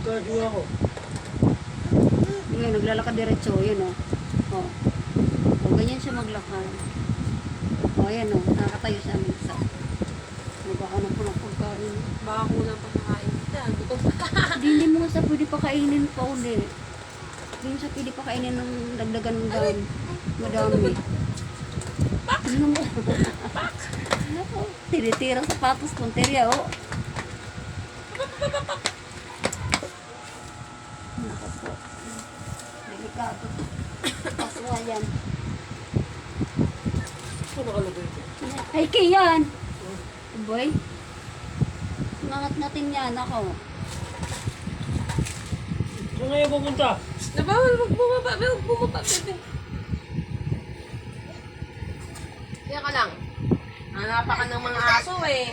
Nagkagawa ko. Ngayon, naglalakad diretso. Yun, o. O. O, ganyan siya maglakad. O, ayan, o. Nakakatayo siya minsan. Nagkakanak po ng pagkain. Baka kulang pa nakain kita. Gutom pa. Hindi mo sa pwede pa kainin pa uli. Hindi mo sa pwede pa kainin ng dagdagan ng dami. Madami. Ano mo? Tinitirang sapatos ng terya, o. Nako po. Delikado. Paswa yan. Saan nakalagay ito? Ay, kayan! Boy. Nangat natin yan, ako. Saan ngayon pupunta? Nabawal, wag bumaba. Wag bumaba, bebe. Kaya ka lang. Hanapan ka ng mga aso eh.